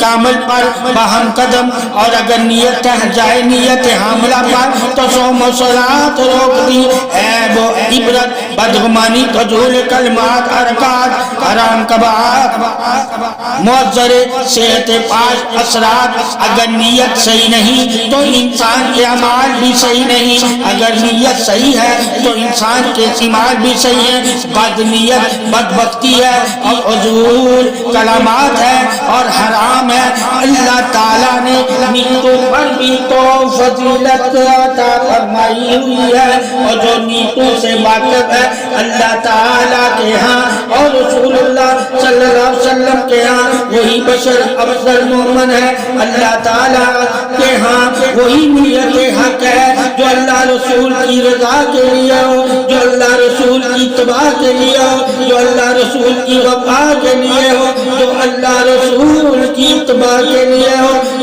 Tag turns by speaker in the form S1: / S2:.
S1: کامل پر باہم قدم، اور اگر نیت جائے نیت حاملہ پر تو صوم و صلاۃ روک دی، عیب و عبرت بدگمانی فضول کلمات حرکات حرام کباعت معذر صحت پاش اثرات۔ اگر نیت صحیح نہیں تو انسان کے اعمال بھی صحیح نہیں، اگر نیت صحیح ہے تو انسان کے اعمال بھی صحیح ہیں۔ بد نیت بدبختی ہے اور فضول کلمات ہے اور حرام ہے۔ اللہ تعالیٰ نے نیتوں پر بھی تو فضیلت عطا فرمائی ہوئی ہے، اور جو نیتوں سے واقف ہے اللہ تعالیٰ کے ہاں اور رسول اللہ صلی اللہ علیہ وسلم کے ہاں وہی بشر افضل مومن ہے۔ اللہ تعالیٰ کے ہاں وہی نیت حق ہے جو اللہ رسول کی رضا کے لیے ہو، جو اللہ رسول کی اتباع کے لیے ہو، جو اللہ رسول کی وفا کے لیے ہو، جو اللہ رسول کی اتباع کے لیے ہو۔